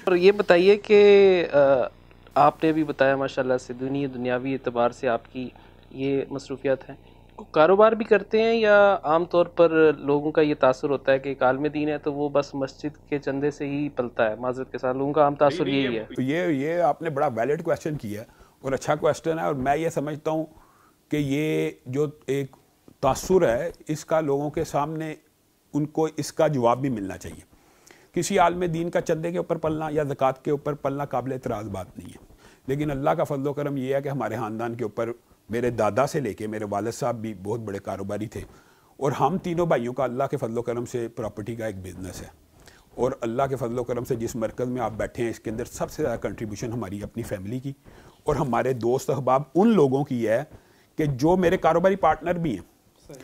پر یہ بتائیے کہ آپ نے بھی بتایا ماشاءاللہ سے دنیاوی اعتبار سے آپ کی یہ مصروفیات ہیں، کاروبار بھی کرتے ہیں یا عام طور پر لوگوں کا یہ تاثر ہوتا ہے کہ ایک عالم دین ہے تو وہ بس مسجد کے چندے سے ہی پلتا ہے؟ معذرت کے ساتھ لوگوں کا عام تاثر یہی ہے. یہ آپ نے بڑا ویلڈ کویسچن کیا اور اچھا کویسچن ہے، اور میں یہ سمجھتا ہوں کہ یہ جو ایک تاثر ہے اس کا لوگوں کے سامنے ان کو اس کا جواب بھی ملنا چاہیے. کسی عالم دین کا چندے کے اوپر پلنا یا زکوٰۃ کے اوپر پلنا قابل اعتراض بات نہیں ہے، لیکن اللہ کا فضل و کرم یہ ہے کہ ہمارے خاندان کے اوپر میرے دادا سے لے کے میرے والد صاحب بھی بہت بڑے کاروباری تھے، اور ہم تینوں بھائیوں کا اللہ کے فضل و کرم سے پراپرٹی کا ایک بزنس ہے، اور اللہ کے فضل و کرم سے جس مرکز میں آپ بیٹھے ہیں اس کے اندر سب سے زیادہ کنٹریبیوشن ہماری اپنی فیملی کی اور ہمارے دوست احباب ان لوگوں کی ہے کہ جو میرے کاروباری پارٹنر بھی ہیں.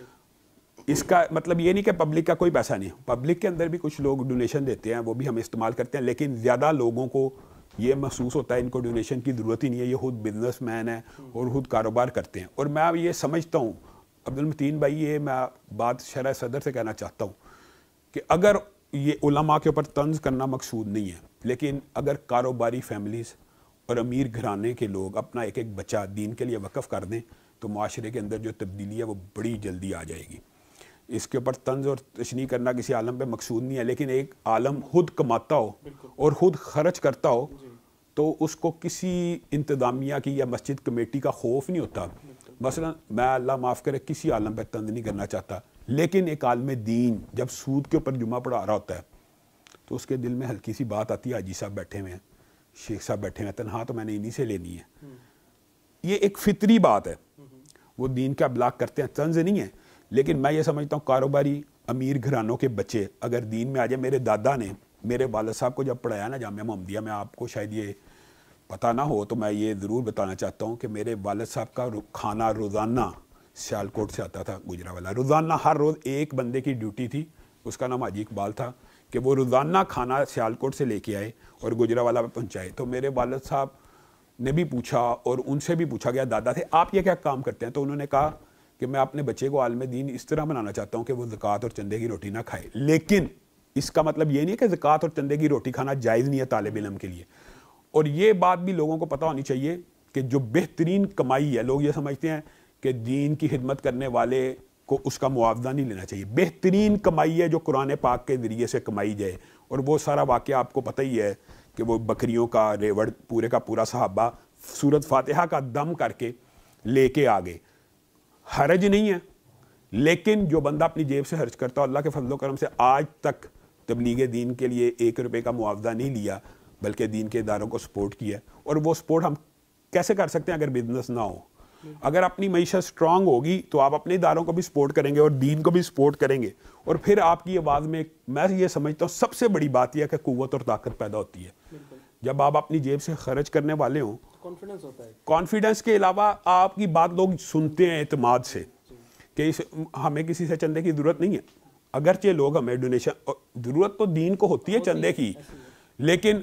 اس کا مطلب یہ نہیں کہ پبلک کا کوئی پیسہ نہیں، پبلک کے اندر بھی کچھ لوگ ڈونیشن دیتے ہیں، وہ بھی ہم استعمال کرتے ہیں، لیکن زیادہ لوگوں کو یہ محسوس ہوتا ہے ان کو ڈونیشن کی ضرورت ہی نہیں ہے، یہ خود بزنس مین ہے اور خود کاروبار کرتے ہیں. اور میں یہ سمجھتا ہوں عبدالمتین بھائی، یہ میں بات شرح صدر سے کہنا چاہتا ہوں کہ اگر یہ علماء کے اوپر طنز کرنا مقصود نہیں ہے، لیکن اگر کاروباری فیملیز اور امیر گھرانے کے لوگ اپنا ایک ایک بچہ دین کے لیے وقف کر دیں تو معاشرے کے اندر جو تبدیلی ہے وہ بڑی جلدی آ جائے گی. اس کے اوپر طنز اور تشنیع کرنا کسی عالم پہ مقصود نہیں ہے، لیکن ایک عالم خود کماتا ہو اور خود خرچ کرتا ہو تو اس کو کسی انتظامیہ کی یا مسجد کمیٹی کا خوف نہیں ہوتا. مثلا میں اللہ معاف کرے کسی عالم پہ طنز نہیں کرنا چاہتا، لیکن ایک عالم دین جب سود کے اوپر جمعہ پڑھا رہا ہوتا ہے تو اس کے دل میں ہلکی سی بات آتی ہے، حاجی صاحب بیٹھے ہوئے ہیں، شیخ صاحب بیٹھے ہوئے ہیں، تنہا تو میں نے انہی سے لینی ہے. یہ ایک فطری بات ہے، وہ دین کا ابلاغ کرتے ہیں، طنز نہیں ہے. لیکن میں یہ سمجھتا ہوں کاروباری امیر گھرانوں کے بچے اگر دین میں آ جائے، میرے دادا نے میرے والد صاحب کو جب پڑھایا نا جامعہ محمدیہ میں، آپ کو شاید یہ پتہ نہ ہو تو میں یہ ضرور بتانا چاہتا ہوں کہ میرے والد صاحب کا کھانا روزانہ سیالکوٹ سے آتا تھا، گجرانوالہ، روزانہ ہر روز ایک بندے کی ڈیوٹی تھی، اس کا نام حاجی اقبال تھا، کہ وہ روزانہ کھانا سیالکوٹ سے لے کے آئے اور گجرانوالہ پہ پہنچائے. تو میرے والد صاحب نے بھی پوچھا اور ان سے بھی پوچھا گیا دادا تھے آپ یہ کیا کام کرتے ہیں؟ تو انہوں نے کہا کہ میں اپنے بچے کو عالم دین اس طرح بنانا چاہتا ہوں کہ وہ زکوٰۃ اور چندے کی روٹی نہ کھائے. لیکن اس کا مطلب یہ نہیں ہے کہ زکوٰۃ اور چندے کی روٹی کھانا جائز نہیں ہے طالب علم کے لیے. اور یہ بات بھی لوگوں کو پتہ ہونی چاہیے کہ جو بہترین کمائی ہے، لوگ یہ سمجھتے ہیں کہ دین کی خدمت کرنے والے کو اس کا معاوضہ نہیں لینا چاہیے. بہترین کمائی ہے جو قرآن پاک کے ذریعے سے کمائی جائے، اور وہ سارا واقعہ آپ کو پتہ ہی ہے کہ وہ بکریوں کا ریوڑ پورے کا پورا صحابہ سورۃ فاتحہ کا دم کر کے لے کے آگے. حرج نہیں ہے، لیکن جو بندہ اپنی جیب سے خرچ کرتا ہے، اللہ کے فضل و کرم سے آج تک تبلیغ دین کے لیے 1 روپے کا معاوضہ نہیں لیا بلکہ دین کے اداروں کو سپورٹ کیا. اور وہ سپورٹ ہم کیسے کر سکتے ہیں اگر بزنس نہ ہو؟ اگر اپنی معیشت سٹرونگ ہوگی تو آپ اپنے اداروں کو بھی سپورٹ کریں گے اور دین کو بھی سپورٹ کریں گے، اور پھر آپ کی آواز میں میں یہ سمجھتا ہوں سب سے بڑی بات یہ ہے کہ قوت اور طاقت پیدا ہوتی ہے جب آپ اپنی جیب سے خرچ کرنے والے ہوں. کانفیڈنس ہوتا ہے. کانفیڈنس کے علاوہ آپ کی بات لوگ سنتے ہیں اعتماد سے کہ ہمیں کسی سے چندے کی ضرورت نہیں ہے. اگرچہ لوگ ہمیں ڈونیشن، ضرورت تو دین کو ہوتی ہے چندے کی، لیکن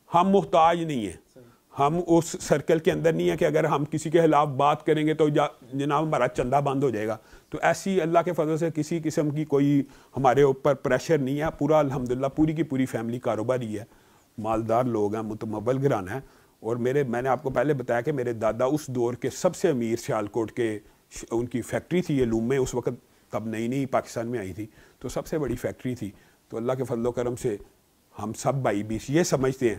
ہم محتاج نہیں ہیں، ہم اس سرکل کے اندر نہیں ہے کہ اگر ہم کسی کے خلاف بات کریں گے تو جناب ہمارا چندہ بند ہو جائے گا. تو ایسی اللہ کے فضل سے کسی قسم کی کوئی ہمارے اوپر پریشر نہیں ہے. پورا الحمدللہ پوری کی پوری فیملی کاروباری ہے، مالدار لوگ ہیں، متمول گھرانہ ہے. اور میں نے آپ کو پہلے بتایا کہ میرے دادا اس دور کے سب سے امیر سیالکوٹ کے، ان کی فیکٹری تھی یہ لوم میں، اس وقت تب نئی نئی پاکستان میں آئی تھی تو سب سے بڑی فیکٹری تھی. تو اللہ کے فضل و کرم سے ہم سب بھائی بھی یہ سمجھتے ہیں.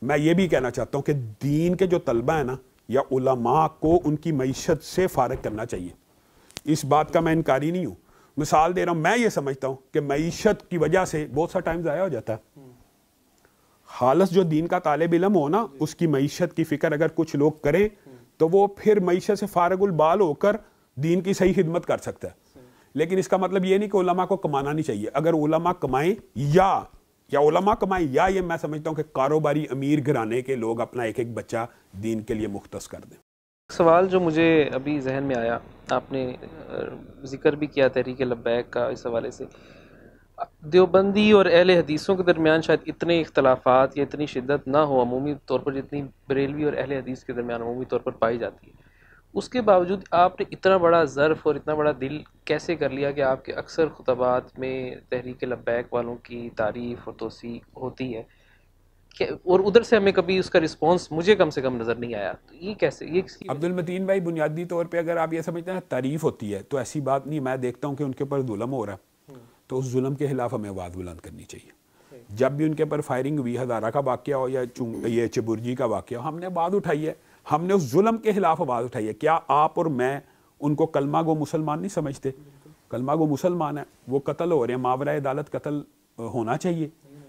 میں یہ بھی کہنا چاہتا ہوں کہ دین کے جو طلبہ ہیں نا یا علماء کو ان کی معیشت سے فارغ کرنا چاہیے. اس بات کا میں انکاری نہیں ہوں. مثال دے رہا ہوں، میں یہ سمجھتا ہوں کہ معیشت کی وجہ سے بہت سا ٹائم ضائع ہو جاتا ہے. خالص جو دین کا طالب علم ہو نا، اس کی معیشت کی فکر اگر کچھ لوگ کریں تو وہ پھر معیشت سے فارغ البال ہو کر دین کی صحیح خدمت کر سکتا ہے. لیکن اس کا مطلب یہ نہیں کہ علماء کو کمانا نہیں چاہیے. اگر علماء کمائیں یا علماء کمائیں یا یہ میں سمجھتا ہوں کہ کاروباری امیر گھرانے کے لوگ اپنا ایک ایک بچہ دین کے لیے مختص کر دیں. سوال جو مجھے ابھی ذہن میں آیا، آپ نے ذکر بھی کیا تحریک لبیک کا، اس حوالے سے دیوبندی اور اہل حدیثوں کے درمیان شاید اتنے اختلافات یا اتنی شدت نہ ہو عمومی طور پر جتنی بریلوی اور اہل حدیث کے درمیان عمومی طور پر پائی جاتی ہے. اس کے باوجود آپ نے اتنا بڑا ظرف اور اتنا بڑا دل کیسے کر لیا کہ آپ کے اکثر خطبات میں تحریک لبیک والوں کی تعریف اور توثیق ہوتی ہے؟ اور ادھر سے ہمیں کبھی اس کا رسپانس مجھے کم سے کم نظر نہیں آیا. تو یہ کیسے؟ یہ عبد المتین بھائی بنیادی طور پہ اگر آپ یہ سمجھتے ہیں تعریف ہوتی ہے تو ایسی بات نہیں. میں دیکھتا ہوں کہ ان کے اوپر ظلم ہو رہا ہے تو اس ظلم کے خلاف ہمیں آواز بلند کرنی چاہیے. جب بھی ان کے اوپر فائرنگ ہوئی، ہزارہ کا واقعہ ہو یا یہ چبرجی کا واقعہ ہو، ہم نے آواز اٹھائی ہے، ہم نے اس ظلم کے خلاف آواز اٹھائی ہے. کیا آپ اور میں ان کو کلمہ گو مسلمان نہیں سمجھتے؟ کلمہ گو مسلمان ہیں، وہ قتل ہو رہے ہیں، ماورائے عدالت قتل ہونا چاہیے؟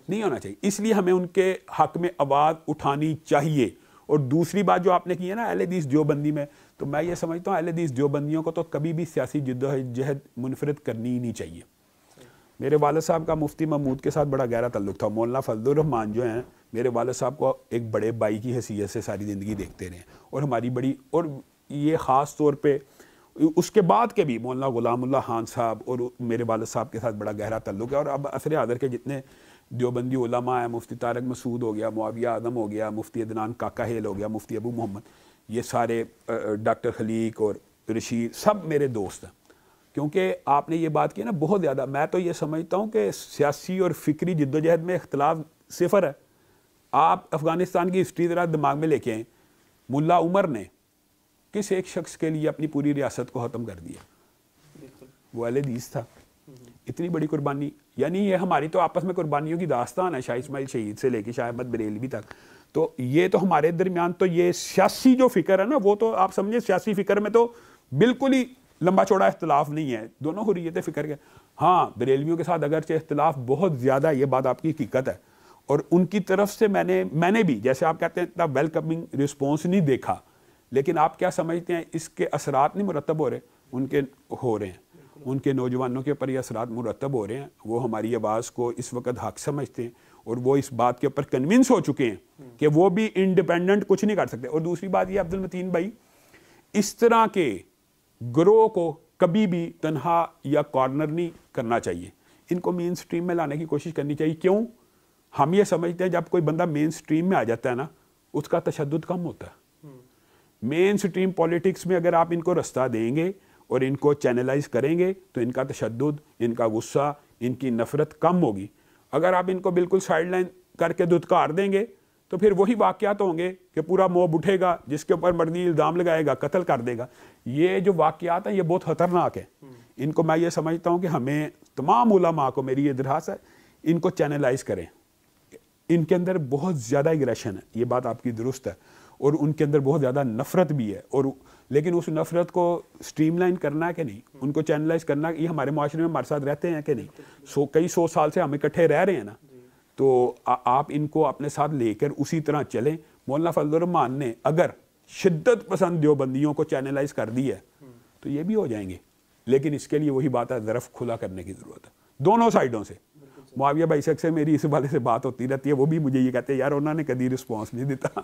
نہیں ہونا چاہیے. اس لیے ہمیں ان کے حق میں آواز اٹھانی چاہیے. اور دوسری بات جو آپ نے کی ہے نا اہل حدیث دیوبندی میں، تو میں یہ سمجھتا ہوں اہل حدیث دیوبندیوں کو تو کبھی بھی سیاسی جدوجہد منفرد کرنی ہی نہیں چاہیے. میرے والد صاحب کا مفتی محمود کے ساتھ بڑا گہرا تعلق تھا. مولانا فضل الرحمان جو ہیں میرے والد صاحب کو ایک بڑے بھائی کی حیثیت سے ساری زندگی دیکھتے رہے، اور ہماری بڑی، اور یہ خاص طور پہ اس کے بعد کے بھی مولانا غلام اللہ خان صاحب اور میرے والد صاحب کے ساتھ بڑا گہرا تعلق ہے. اور اب عصر حاضر کے جتنے دیوبندی علماء ہیں، مفتی طارق مسعود ہو گیا، معاویہ اعظم ہو گیا، مفتی عدنان کاکا ہیل ہو گیا، مفتی ابو محمد، یہ سارے ڈاکٹر خلیق اور رشید، سب میرے دوست ہیں. کیونکہ آپ نے یہ بات کی نا بہت زیادہ، میں تو یہ سمجھتا ہوں کہ سیاسی اور فکری جدوجہد میں اختلاف صفر ہے. آپ افغانستان کی ہسٹری ذرا دماغ میں لے کے آئیں. ملا عمر نے کس ایک شخص کے لیے اپنی پوری ریاست کو ختم کر دیا؟ وہ اہل حدیث تھا. اتنی بڑی قربانی، یعنی یہ ہماری تو آپس میں قربانیوں کی داستان ہے، شاہ اسماعیل شہید سے لے کے شاہ احمد بریلوی تک. تو یہ تو ہمارے درمیان تو یہ سیاسی جو فکر ہے نا، وہ تو آپ سمجھے سیاسی فکر میں تو بالکل ہی لمبا چوڑا اختلاف نہیں ہے. دونوں حریت فکر کے. ہاں بریلویوں کے ساتھ اگرچہ اختلاف بہت زیادہ، یہ بات آپ کی حقیقت ہے، اور ان کی طرف سے میں نے بھی جیسے آپ کہتے ہیں اتنا ویلکمنگ رسپانس نہیں دیکھا. لیکن آپ کیا سمجھتے ہیں اس کے اثرات نہیں مرتب ہو رہے؟ ان کے ہو رہے ہیں. ان کے نوجوانوں کے اوپر یہ اثرات مرتب ہو رہے ہیں. وہ ہماری آواز کو اس وقت حق سمجھتے ہیں، اور وہ اس بات کے اوپر کنونس ہو چکے ہیں کہ وہ بھی انڈیپینڈنٹ کچھ نہیں کر سکتے. اور دوسری بات یہ عبد المتین بھائی، اس طرح کے گروہ کو کبھی بھی تنہا یا کارنر نہیں کرنا چاہیے. ان کو مین سٹریم میں لانے کی کوشش کرنی چاہیے. کیوں؟ ہم یہ سمجھتے ہیں جب کوئی بندہ مین سٹریم میں آ جاتا ہے نا، اس کا تشدد کم ہوتا ہے. مین سٹریم پولیٹکس میں اگر آپ ان کو رستہ دیں گے اور ان کو چینلائز کریں گے تو ان کا تشدد، ان کا غصہ، ان کی نفرت کم ہوگی. اگر آپ ان کو بالکل سائڈ لائن کر کے دھتکار دیں گے تو پھر وہی واقعات ہوں گے کہ پورا موب اٹھے گا، جس کے اوپر مرضی الزام لگائے گا، قتل کر دے گا. یہ جو واقعات ہیں یہ بہت خطرناک ہیں. ان کو میں یہ سمجھتا ہوں کہ ہمیں تمام علماء کو، میری یہ درخواست ہے، ان کو چینلائز کریں. ان کے اندر بہت زیادہ اگریشن ہے، یہ بات آپ کی درست ہے، اور ان کے اندر بہت زیادہ نفرت بھی ہے. اور لیکن اس نفرت کو سٹریم لائن کرنا ہے کہ نہیں، ان کو چینلائز کرنا. یہ ہمارے معاشرے میں ہمارے ساتھ رہتے ہیں کہ نہیں، کئی سو سال سے ہم اکٹھے رہ رہے ہیں نا. تو آپ ان کو اپنے ساتھ لے کر اسی طرح چلیں. مولانا فضل الرحمان نے اگر شدت پسند دیوبندیوں کو چینلائز کر دی ہے تو یہ بھی ہو جائیں گے. لیکن اس کے لیے وہی بات ہے، ظرف کھلا کرنے کی ضرورت ہے دونوں سائڈوں سے. معاویہ بھائی سے میری اس والے سے بات ہوتی رہتی ہے، وہ بھی مجھے یہ کہتے ہیں یار انہوں نے کبھی رسپانس نہیں دیتا.